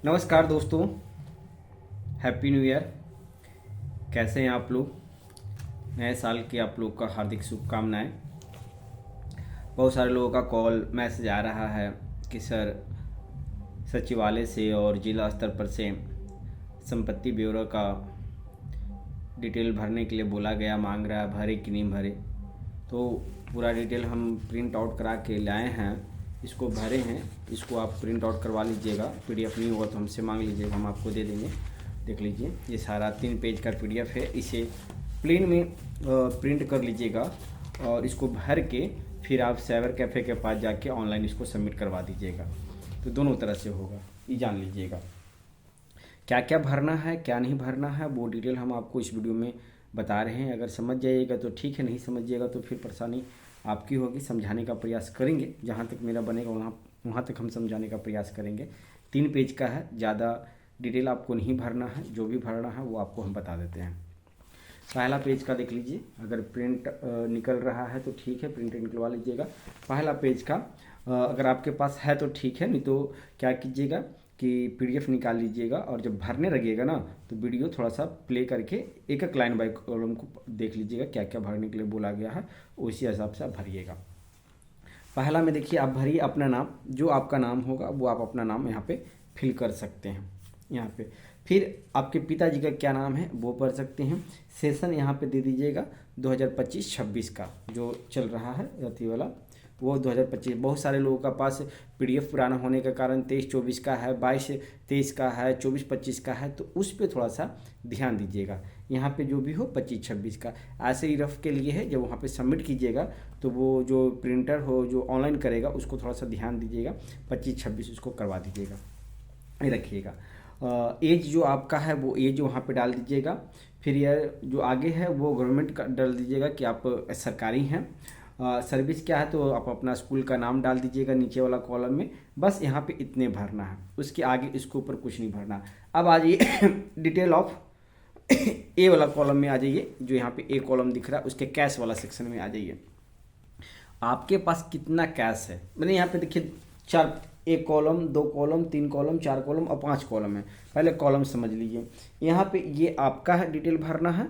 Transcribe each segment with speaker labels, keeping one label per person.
Speaker 1: नमस्कार दोस्तों, happy new year. कैसे हैं आप लोग? नए साल की आप लोग का हार्दिक शुभकामनाएं। बहुत सारे लोगों का कॉल मैसेज आ रहा है कि सर सचिवालय से और जिला स्तर पर से संपत्ति ब्यूरो का डिटेल भरने के लिए बोला गया, मांग रहा है भरे कि नहीं भरे। तो पूरा डिटेल हम प्रिंट आउट करा के लाए हैं, इसको भरे हैं। इसको आप प्रिंट आउट करवा लीजिएगा। पीडीएफ नहीं होगा तो हमसे मांग लीजिएगा, हम आपको दे देंगे। देख लीजिए, ये सारा 3 पेज का पीडीएफ है। इसे प्लेन में प्रिंट कर लीजिएगा और इसको भर के फिर आप साइबर कैफ़े के पास जाके ऑनलाइन इसको सबमिट करवा दीजिएगा। तो दोनों तरह से होगा, ये जान लीजिएगा। क्या क्या भरना है, क्या नहीं भरना है, वो डिटेल हम आपको इस वीडियो में बता रहे हैं। अगर समझ जाइएगा तो ठीक है, नहीं समझिएगा तो फिर परेशानी आपकी होगी। समझाने का प्रयास करेंगे, जहाँ तक मेरा बनेगा वहाँ तक हम समझाने का प्रयास करेंगे। 3 पेज का है, ज़्यादा डिटेल आपको नहीं भरना है। जो भी भरना है वो आपको हम बता देते हैं। पहला पेज का देख लीजिए, अगर प्रिंट निकल रहा है तो ठीक है, प्रिंट निकलवा लीजिएगा। पहला पेज का अगर आपके पास है तो ठीक है, नहीं तो क्या कीजिएगा कि पीडीएफ निकाल लीजिएगा और जब भरने लगेगा ना तो वीडियो थोड़ा सा प्ले करके एक एक लाइन बाय कॉलम को देख लीजिएगा, क्या क्या भरने के लिए बोला गया है, उसी हिसाब से आप भरिएगा। पहला में देखिए, आप भरिए अपना नाम। जो आपका नाम होगा वो आप अपना नाम यहाँ पे फिल कर सकते हैं यहाँ पे। फिर आपके पिताजी का क्या नाम है वो भर सकते हैं। सेशन यहाँ पे दे दीजिएगा 2025-26 का जो चल रहा है रति वाला, वो 2025। बहुत सारे लोगों का पास पीडीएफ पुराना होने के कारण 23-24 का है, 22-23 का है, 24-25 का है, तो उस पर थोड़ा सा ध्यान दीजिएगा। यहाँ पे जो भी हो 25-26 का ऐसे ही रफ के लिए है। जब वहाँ पे सबमिट कीजिएगा तो वो जो प्रिंटर हो जो ऑनलाइन करेगा उसको थोड़ा सा ध्यान दीजिएगा, 25-26 उसको करवा दीजिएगा, ये रखिएगा। एज जो आपका है वो एज वहाँ पे डाल दीजिएगा। फिर यह जो आगे है वो गवर्नमेंट का डाल दीजिएगा कि आप सरकारी हैं। सर्विस क्या है तो आप अपना स्कूल का नाम डाल दीजिएगा नीचे वाला कॉलम में। बस यहाँ पे इतने भरना है, उसके आगे इसके ऊपर कुछ नहीं भरना। अब आ जाइए डिटेल ऑफ ए वाला कॉलम में आ जाइए। जो यहाँ पे ए कॉलम दिख रहा है उसके कैश वाला सेक्शन में आ जाइए। आपके पास कितना कैश है, मैंने यहाँ पे देखिए 4, 1 कॉलम, 2 कॉलम, 3 कॉलम, 4 कॉलम और 5 कॉलम है। पहले कॉलम समझ लीजिए। यहाँ पे ये आपका है, डिटेल भरना है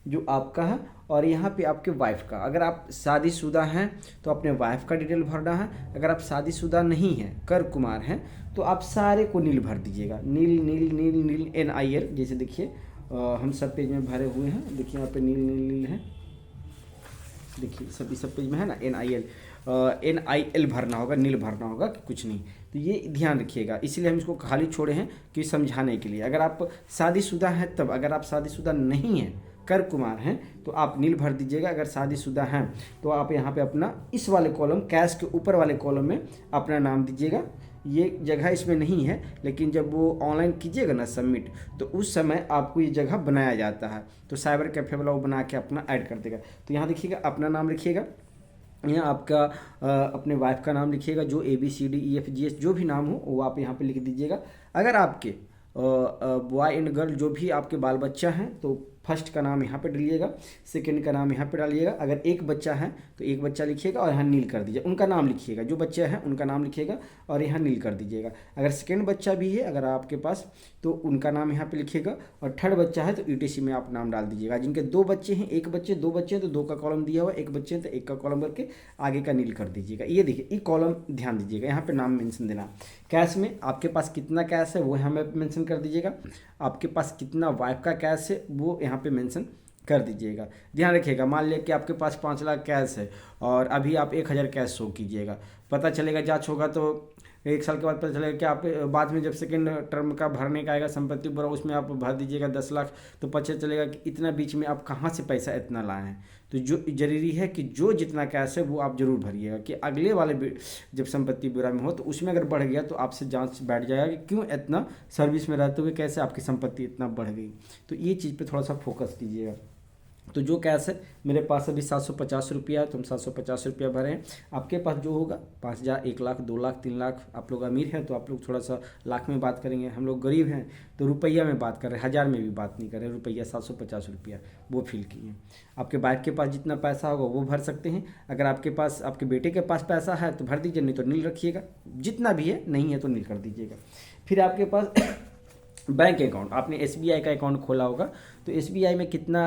Speaker 1: जो आपका है, और यहाँ पे आपके वाइफ का। अगर आप शादीशुदा हैं तो अपने वाइफ का डिटेल भरना है। अगर आप शादीशुदा नहीं हैं, कर कुमार हैं, तो आप सारे को नील भर दीजिएगा। नील नील नील नील NIL, जैसे देखिए हम सब पेज में भरे हुए हैं। देखिए यहाँ पे नील नील नील है, देखिए सब पेज में है ना NIL भरना होगा, नील भरना होगा कि कुछ नहीं। तो ये ध्यान रखिएगा, इसलिए हम इसको खाली छोड़े हैं कि समझाने के लिए। अगर आप शादीशुदा हैं तब, अगर आप शादीशुदा नहीं हैं, कर कुमार हैं, तो आप नील भर दीजिएगा। अगर शादीशुदा हैं तो आप यहाँ पे अपना इस वाले कॉलम, कैश के ऊपर वाले कॉलम में अपना नाम दीजिएगा। ये जगह इसमें नहीं है, लेकिन जब वो ऑनलाइन कीजिएगा ना सबमिट, तो उस समय आपको ये जगह बनाया जाता है। तो साइबर कैफे वाला वो बना के अपना ऐड कर देगा। तो यहाँ देखिएगा अपना नाम लिखिएगा, यहाँ आपका अपने वाइफ का नाम लिखिएगा, जो ABCDEFGH जो भी नाम हो वो आप यहाँ पे लिख दीजिएगा। अगर आपके बॉय एंड गर्ल जो भी आपके बाल बच्चा हैं तो फर्स्ट का नाम यहाँ पे डालिएगा, सेकंड का नाम यहाँ पे डालिएगा। अगर एक बच्चा है तो एक बच्चा लिखिएगा और यहाँ नील कर दीजिए, उनका नाम लिखिएगा। जो बच्चे हैं उनका नाम लिखिएगा और यहाँ नील कर दीजिएगा। अगर सेकंड बच्चा भी है अगर आपके पास तो उनका नाम यहाँ पे लिखिएगा, और थर्ड बच्चा है तो ETC में आप नाम डाल दीजिएगा। जिनके 2 बच्चे हैं, 1 बच्चे 2 बच्चे हैं तो 2 का कॉलम दिया हुआ, 1 बच्चे हैं तो 1 का कॉलम करके आगे का नील कर दीजिएगा। ये देखिए, ये कॉलम ध्यान दीजिएगा, यहाँ पे नाम मेंशन देना। कैश में आपके पास कितना कैश है वो यहाँ पे मेंशन कर दीजिएगा। आपके पास कितना वाइफ का कैश है वो यहाँ पे मेंशन कर दीजिएगा। ध्यान रखिएगा, मान लिया कि आपके पास 5 लाख कैश है और अभी आप 1000 कैश शो कीजिएगा। पता चलेगा, जांच होगा तो 1 साल के बाद पता चलेगा कि आप बाद में जब सेकेंड टर्म का भरने का आएगा संपत्ति पूरा, उसमें आप भर दीजिएगा 10 लाख, तो पता चलेगा कि इतना बीच में आप कहाँ से पैसा इतना लाए हैं। तो जो जरूरी है कि जो जितना कैश है वो आप जरूर भरिएगा, कि अगले वाले जब संपत्ति ब्यूरो में हो तो उसमें अगर बढ़ गया तो आपसे जांच बैठ जाएगा कि क्यों इतना सर्विस में रहते हुए कैसे आपकी संपत्ति इतना बढ़ गई। तो ये चीज़ पे थोड़ा सा फोकस कीजिएगा। तो जो कैश है मेरे पास अभी 750 रुपया है, तो हम 750 रुपया भरे हैं। आपके पास जो होगा 5,000, 1 लाख, 2 लाख, 3 लाख, आप लोग अमीर हैं तो आप लोग थोड़ा सा लाख में बात करेंगे, हम लोग गरीब हैं तो रुपया में बात कर रहे हैं, हज़ार में भी बात नहीं कर रहे हैं। रुपया 750 रुपया वो फिल किए। आपके बाइक के पास जितना पैसा होगा वो भर सकते हैं। अगर आपके पास, आपके बेटे के पास पैसा है तो भर दीजिए, नहीं तो नील रखिएगा, जितना भी है, नहीं है तो नील कर दीजिएगा। फिर आपके पास बैंक अकाउंट, आपने एसबीआई का अकाउंट खोला होगा तो एसबीआई में कितना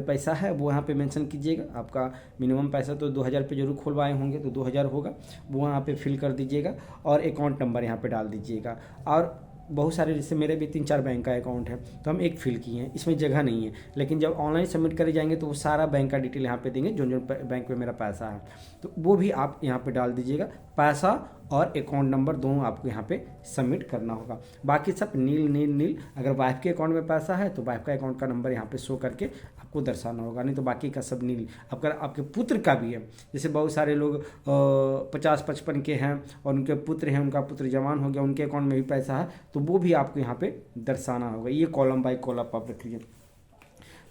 Speaker 1: पैसा है वो यहाँ पे मेंशन कीजिएगा। आपका मिनिमम पैसा तो 2,000 पे जरूर खुलवाए होंगे, तो 2,000 होगा, वो यहाँ पे फिल कर दीजिएगा और अकाउंट नंबर यहाँ पे डाल दीजिएगा। और बहुत सारे, जैसे मेरे भी 3-4 बैंक का अकाउंट है तो हम एक फिल किए हैं, इसमें जगह नहीं है, लेकिन जब ऑनलाइन सबमिट करे जाएंगे तो वो सारा बैंक का डिटेल यहाँ पे देंगे, जो जो बैंक में मेरा पैसा है, तो वो भी आप यहाँ पे डाल दीजिएगा। पैसा और अकाउंट नंबर दोनों आपको यहाँ पे सबमिट करना होगा। बाकी सब नील नील नील। अगर वाइफ के अकाउंट में पैसा है तो वाइफ का अकाउंट का नंबर यहाँ पे शो करके आपको दर्शाना होगा, नहीं तो बाकी का सब नील। अगर आपके पुत्र का भी है, जैसे बहुत सारे लोग 50-55 के हैं और उनके पुत्र हैं, उनका पुत्र जवान हो गया, उनके अकाउंट में भी पैसा है, तो वो भी आपको यहाँ पे दर्शाना होगा। ये कॉलम बाय कॉलम आप रख लीजिए।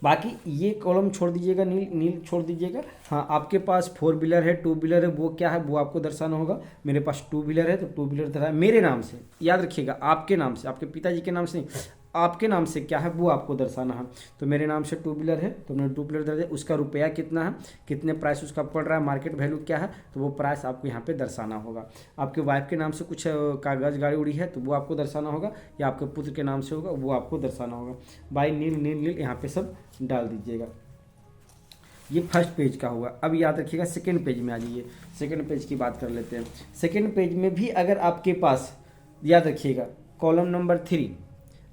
Speaker 1: बाकी ये कॉलम छोड़ दीजिएगा, नील नील छोड़ दीजिएगा। हाँ, आपके पास 4 व्हीलर है, 2 व्हीलर है, वो क्या है वो आपको दर्शाना होगा। मेरे पास 2 व्हीलर है तो 2 व्हीलर धरा है मेरे नाम से, याद रखिएगा, आपके नाम से, आपके पिताजी के नाम से नहीं, आपके नाम से क्या है वो आपको दर्शाना है। तो मेरे नाम से 2 व्हीलर है तो मैंने 2 व्हीलर दर्ज है, उसका रुपया कितना है, कितने प्राइस उसका पड़ रहा है, मार्केट वैल्यू क्या है, तो वो प्राइस आपको यहाँ पे दर्शाना होगा। आपके वाइफ के नाम से कुछ कागज गाड़ी उड़ी है तो वो आपको दर्शाना होगा, या आपके पुत्र के नाम से होगा वो आपको दर्शाना होगा। बाई नील नील नील यहाँ पे सब डाल दीजिएगा। ये फर्स्ट पेज का हुआ। अब याद रखिएगा सेकेंड पेज में आ जाइए, सेकेंड पेज की बात कर लेते हैं। सेकेंड पेज में भी अगर आपके पास, याद रखिएगा, कॉलम नंबर 3,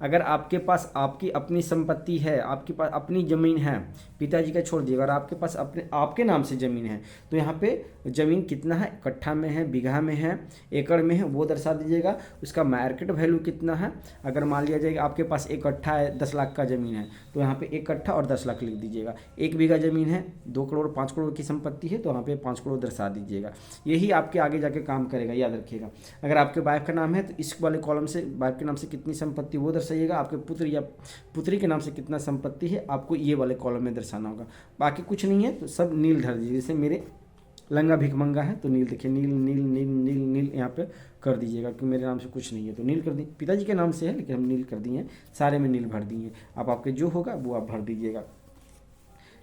Speaker 1: अगर आपके पास आपकी अपनी संपत्ति है, आपके पास अपनी ज़मीन है, पिताजी का छोड़ दिए, अगर आपके पास अपने आपके नाम से ज़मीन है तो यहाँ पे ज़मीन कितना है, कट्ठा में है, बीघा में है, एकड़ में है, वो दर्शा दीजिएगा। उसका मार्केट वैल्यू कितना है, अगर मान लिया जाएगा आपके पास 1 कट्ठा है, 10 लाख का ज़मीन है तो यहाँ पे 1 कट्ठा और 10 लाख लिख दीजिएगा। 1 बीघा ज़मीन है, 2 करोड़ 5 करोड़ की संपत्ति है तो यहाँ पे 5 करोड़ दर्शा दीजिएगा। यही आपके आगे जाके काम करेगा, याद रखिएगा। अगर आपके वाइफ का नाम है तो इस वाले कॉलम से वाइफ के नाम से कितनी संपत्ति वो दर्शाइएगा, आपके पुत्र या पुत्री के नाम से कितना संपत्ति है आपको ये वाले कॉलम में दर्शाना होगा। बाकी कुछ नहीं है तो सब नील धर दीजिए। जैसे मेरे लंगा भिखमंगा है तो नील, देखिए नील नील नील नील नील यहाँ पे कर दीजिएगा, क्योंकि मेरे नाम से कुछ नहीं है तो नील कर दी। पिताजी के नाम से है लेकिन हम नील कर दिए, सारे में नील भर दिए। अब आपके जो होगा वो आप भर दीजिएगा।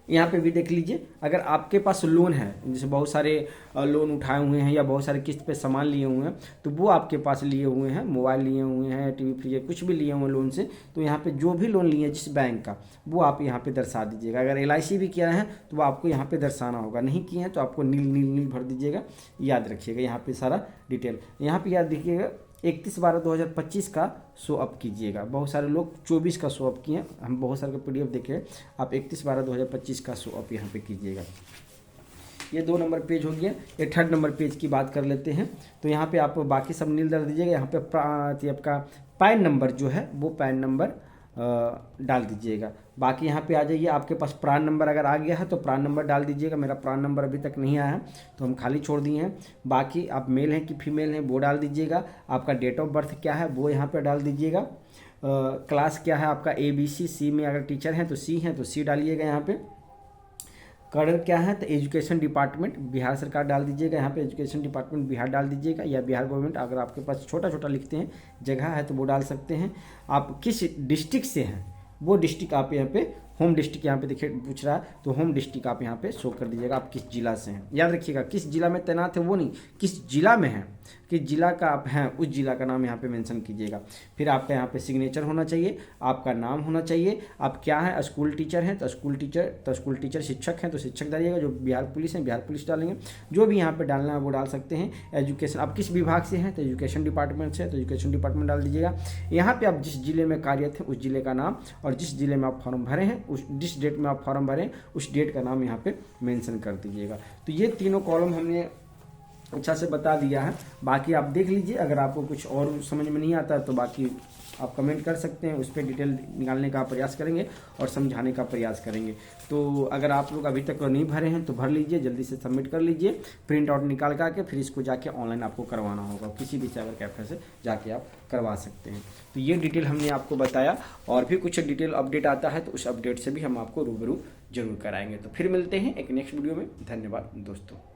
Speaker 1: यहाँ पे भी देख लीजिए, अगर आपके पास लोन है, जैसे बहुत सारे लोन उठाए हुए हैं या बहुत सारे किस्त पे सामान लिए हुए हैं, तो वो आपके पास लिए हुए हैं, मोबाइल लिए हुए हैं, टीवी फ्रिज, कुछ भी लिए हुए हैं लोन से, तो यहाँ पे जो भी लोन लिए जिस बैंक का वो आप यहाँ पे दर्शा दीजिएगा। अगर LIC भी किया है तो वो आपको यहाँ पे दर्शाना होगा, नहीं किए हैं तो आपको नील नील नील भर दीजिएगा। याद रखिएगा यहाँ पे सारा डिटेल। यहाँ पे याद रखिएगा 31/12/2025 का शो अप कीजिएगा। बहुत सारे लोग 24 का शो अप किए हैं, हम बहुत सारे का PDF देखे, आप 31/12/2025 का शो अप यहाँ पे कीजिएगा। ये 2 नंबर पेज हो गया। ये 3rd नंबर पेज की बात कर लेते हैं। तो यहाँ पे आप बाकी सब नील डाल दीजिएगा। यहाँ पे आपका पैन नंबर जो है वो पैन नंबर डाल दीजिएगा। बाकी यहाँ पे आ जाइए, आपके पास प्रान नंबर अगर आ गया है तो प्रान नंबर डाल दीजिएगा। मेरा प्रान नंबर अभी तक नहीं आया है तो हम खाली छोड़ दिए हैं। बाकी आप मेल हैं कि फीमेल हैं वो डाल दीजिएगा। आपका डेट ऑफ बर्थ क्या है वो यहाँ पे डाल दीजिएगा। क्लास क्या है आपका ABC, C में अगर टीचर हैं तो C हैं तो C डालिएगा। यहाँ पे कैडर क्या है तो एजुकेशन डिपार्टमेंट बिहार सरकार डाल दीजिएगा। यहाँ पे एजुकेशन डिपार्टमेंट बिहार डाल दीजिएगा, या बिहार गवर्नमेंट, अगर आपके पास छोटा छोटा लिखते हैं जगह है तो वो डाल सकते हैं। आप किस डिस्ट्रिक्ट से हैं वो डिस्ट्रिक्ट आप यहाँ पे, होम डिस्ट्रिक्ट यहाँ पे देखिए पूछ रहा है तो होम डिस्ट्रिक्ट आप यहाँ पे शो कर दीजिएगा, आप किस जिला से हैं। याद रखिएगा किस जिला में तैनात है वो नहीं, किस जिला में है, किस जिला का आप हैं उस जिला का नाम यहाँ पे मेंशन कीजिएगा। फिर आपका यहाँ पे सिग्नेचर होना चाहिए, आपका नाम होना चाहिए, आप क्या है, स्कूल टीचर हैं तो स्कूल टीचर, शिक्षक हैं तो शिक्षक डालिएगा, जो बिहार पुलिस हैं बिहार पुलिस डालेंगे, जो भी यहाँ पे डालना है वो डाल सकते हैं। एजुकेशन, आप किस विभाग से हैं तो एजुकेशन डिपार्टमेंट से तो एजुकेशन डिपार्टमेंट डाल दीजिएगा। यहाँ पे आप जिस जिले में कार्यरत हैं उस जिले का नाम, और जिस जिले में आप फॉर्म भरे हैं उस जिस डेट में आप फॉर्म भरें उस डेट का नाम यहाँ पे मेंशन कर दीजिएगा। तो ये तीनों कॉलम हमने अच्छा से बता दिया है। बाकी आप देख लीजिए, अगर आपको कुछ और समझ में नहीं आता तो बाकी आप कमेंट कर सकते हैं, उस पर डिटेल निकालने का प्रयास करेंगे और समझाने का प्रयास करेंगे। तो अगर आप लोग अभी तक नहीं भरे हैं तो भर लीजिए, जल्दी से सबमिट कर लीजिए, प्रिंट आउट निकाल करके फिर इसको जाके ऑनलाइन आपको करवाना होगा, किसी भी साइबर कैफे से जाके आप करवा सकते हैं। तो ये डिटेल हमने आपको बताया, और भी कुछ डिटेल अपडेट आता है तो उस अपडेट से भी हम आपको रूबरू जरूर कराएंगे। तो फिर मिलते हैं एक नेक्स्ट वीडियो में। धन्यवाद दोस्तों।